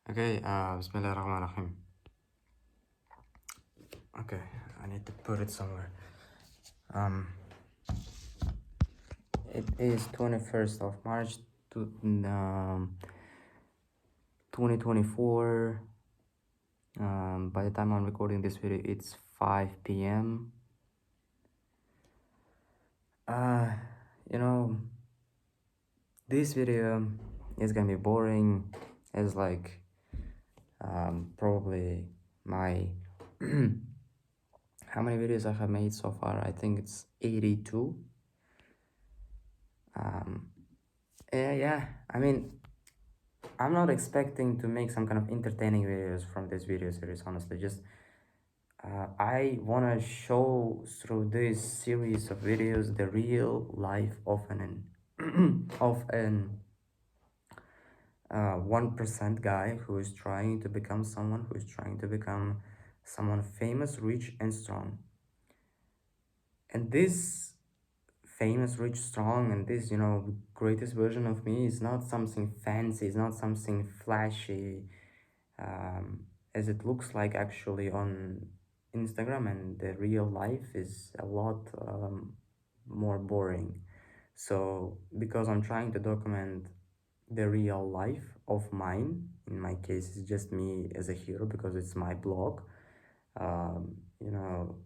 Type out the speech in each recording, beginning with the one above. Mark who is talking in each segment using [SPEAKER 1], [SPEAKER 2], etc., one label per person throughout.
[SPEAKER 1] Okay, Bismillahirrahmanirrahim. Okay, I need to put it somewhere. Um, it is 21st of March, to, 2024. By the time I'm recording this video, it's 5 p.m. Uh, you know, this video is gonna be boring, as like probably my how many videos I have made so far. I think it's 82. Yeah, I mean, I'm not expecting to make some kind of entertaining videos from this video series, honestly. Just I want to show through this series of videos the real life of an 1% guy who is trying to become someone, who is trying to become someone famous, rich, and strong. And this famous, rich, strong, and this, greatest version of me is not something fancy, it's not something flashy, as it looks like actually on Instagram, and the real life is a lot more boring. So, because I'm trying to document the real life of mine, in my case, it's just me as a hero because it's my blog, um, you know,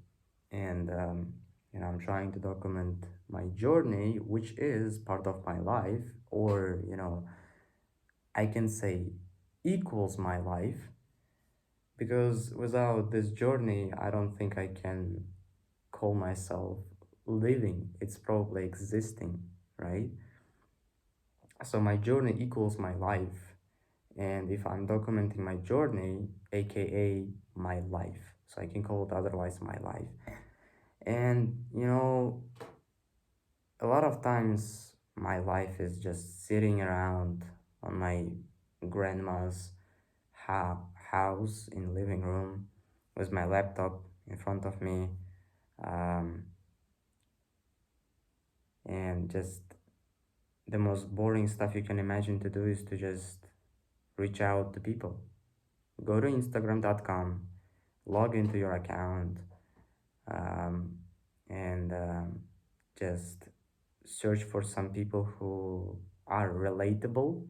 [SPEAKER 1] and I'm trying to document my journey, which is part of my life, or I can say equals my life, because without this journey, I don't think I can call myself living. It's probably existing, right? So my journey equals my life, and if I'm documenting my journey, aka my life, so I can call it otherwise my life. And a lot of times my life is just sitting around on my grandma's house in living room with my laptop in front of me, um, and just the most boring stuff you can imagine to do is to just reach out to people. Go to instagram.com, log into your account, um, and just search for some people who are relatable,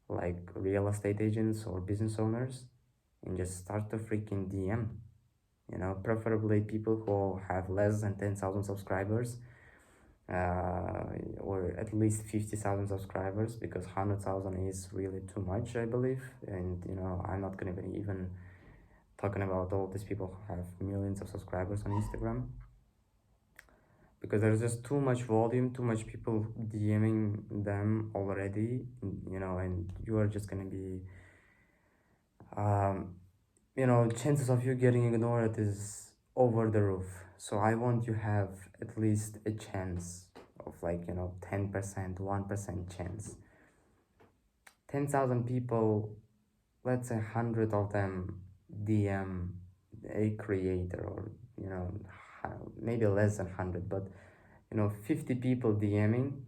[SPEAKER 1] like real estate agents or business owners, and just start to freaking DM. Preferably people who have less than 10,000 subscribers, or at least 50,000 subscribers, because 100,000 is really too much, I believe. And I'm not gonna be even talking about all these people who have millions of subscribers on Instagram, because there's just too much volume, too much people DMing them already, and you are just gonna be, um, chances of you getting ignored is over the roof. So I want you have at least a chance of, like, 10%, 1% chance. 10,000 people, let's say 100 of them DM a creator, or maybe less than 100, but 50 people DMing,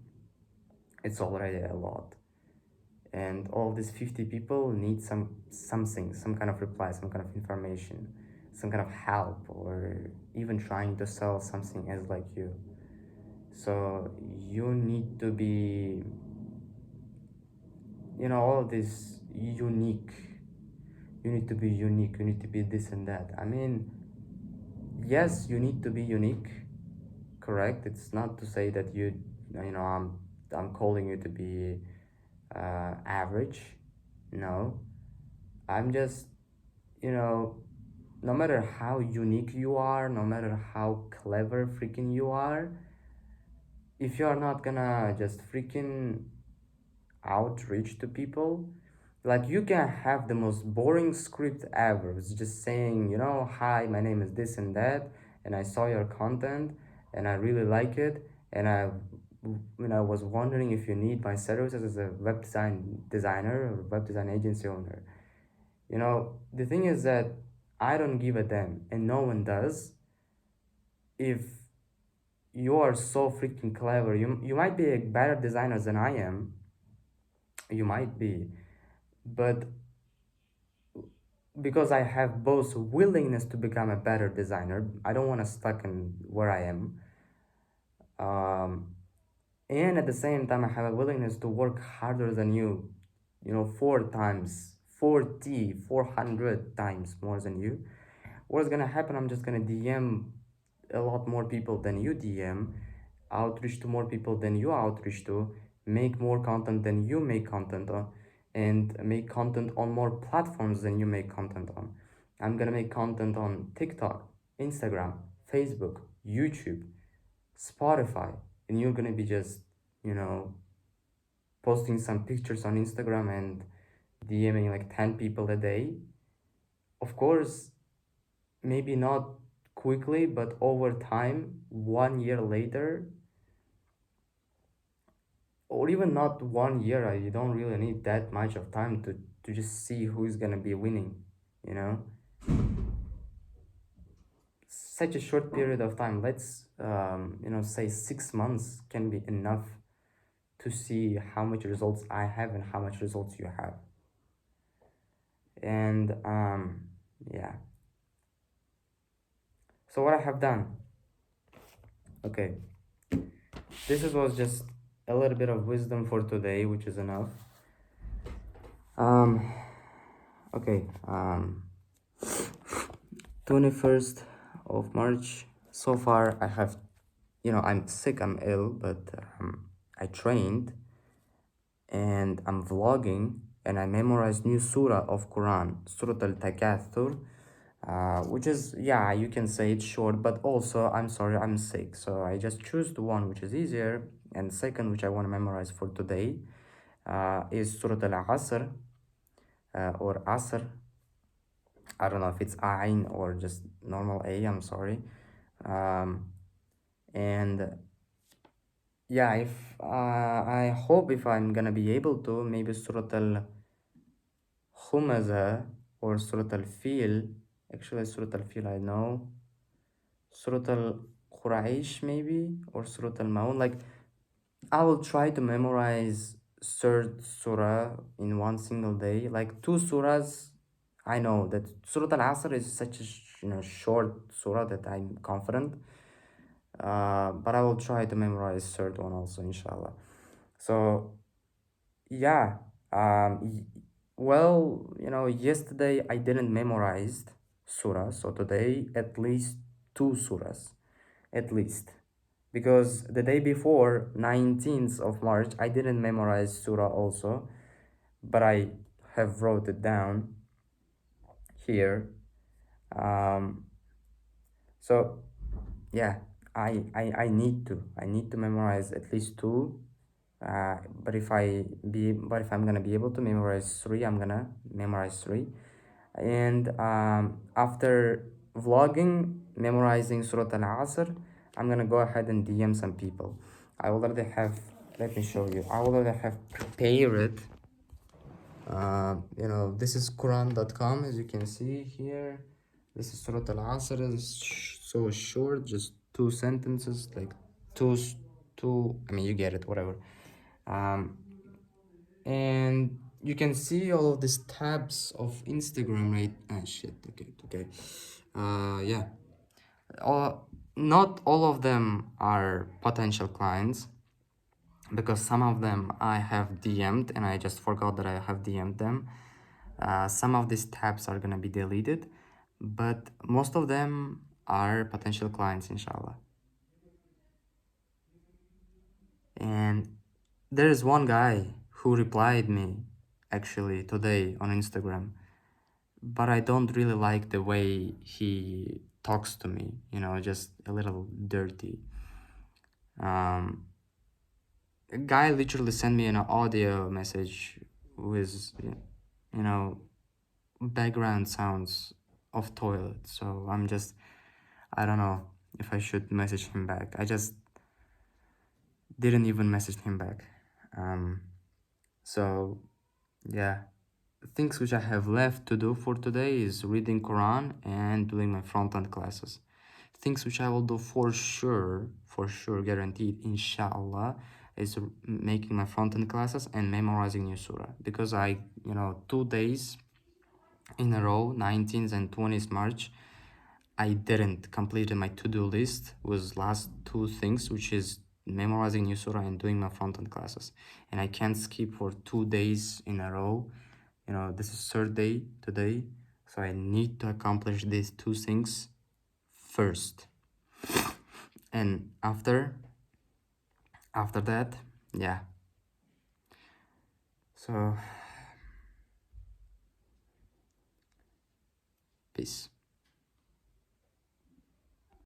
[SPEAKER 1] it's already a lot. And all these 50 people need something, some kind of reply, some kind of information, some kind of help, or even trying to sell something as like you. So you need to be, all this unique. You need to be unique, you need to be this and that. I mean, yes, you need to be unique, correct? It's not to say that I'm calling you to be average. No, I'm just, no matter how unique you are, no matter how clever freaking you are, if you are not gonna just freaking outreach to people, like, you can have the most boring script ever. It's just saying, hi, my name is this and that, and I saw your content and I really like it, and I was wondering if you need my services as a web designer or web design agency owner. The thing is that I don't give a damn, and no one does. If you are so freaking clever, you might be a better designer than I am. You might be, but because I have both willingness to become a better designer. I don't want to stuck in where I am. Um, and at the same time, I have a willingness to work harder than you know, 4 times, 40, 400 times more than you. What's gonna happen? I'm just gonna DM a lot more people than you DM, outreach to more people than you outreach to, make more content than you make content on, and make content on more platforms than you make content on. I'm gonna make content on TikTok, Instagram, Facebook, YouTube, Spotify, and you're gonna be just, you know, posting some pictures on Instagram and DMing like 10 people a day. Of course, maybe not quickly, but over time, 1 year later, or even not 1 year, you don't really need that much of time to just see who's gonna be winning, you know? Such a short period of time, let's, you know, say 6 months can be enough to see how much results I have and how much results you have. And yeah. So what I have done, okay, was just a little bit of wisdom for today, which is enough. Um, okay, 21st of March. So far, I have, you know, I'm sick, I'm ill, but I trained and I'm vlogging and I memorized new surah of Quran, Surah Al-Takathur, which is, yeah, you can say it's short, but also, I'm sorry, I'm sick. So I just choose the one which is easier. And second, which I want to memorize for today, is Surah Al-Asr, or Asr. I don't know if it's Ain or just normal A, I'm sorry. Um, and yeah, if I hope if I'm gonna be able to, maybe Surah Al Humaza or Surah Al Fil. Actually, Surah Al Fil I know. Surah Al Quraish maybe, or Surah Al Maun. Like, I will try to memorize third surah in one single day. Like, two surahs, I know that Surah Al Asr is such a short surah that I'm confident. But I will try to memorize third one also, inshallah. So yeah, well, yesterday I didn't memorize surah, so today at least two surahs, at least. Because the day before, 19th of March, I didn't memorize surah also, but I have wrote it down here. Um, so yeah, I need to memorize at least two. But if I'm gonna be able to memorize three, I'm gonna memorize three. And after vlogging, memorizing Surah Al-Asr, I'm gonna go ahead and DM some people. I already have, let me show you. I already have prepared. This is Quran.com, as you can see here. This is Surah Al-Asr. It's so short, just two sentences, like two, I mean, you get it, whatever. Um, and you can see all of these tabs of Instagram, right? Shit, okay. Yeah. Not all of them are potential clients, because some of them I have DM'd and I just forgot that I have DM'd them. Some of these tabs are gonna be deleted, but most of them are potential clients, inshallah. And there is one guy who replied me actually today on Instagram, but I don't really like the way he talks to me, just a little dirty. A guy literally sent me an audio message with, background sounds of toilet. So I don't know if I should message him back. I just didn't even message him back. So yeah, things which I have left to do for today is reading Quran and doing my front-end classes. Things which I will do for sure, guaranteed, inshallah, is making my front-end classes and memorizing new surah. Because 2 days in a row, 19th and 20th March, I didn't complete my to-do list was last two things, which is memorizing new surah and doing my front-end classes. And I can't skip for 2 days in a row. You know, this is third day today, so I need to accomplish these two things first. And after that, yeah. So, peace.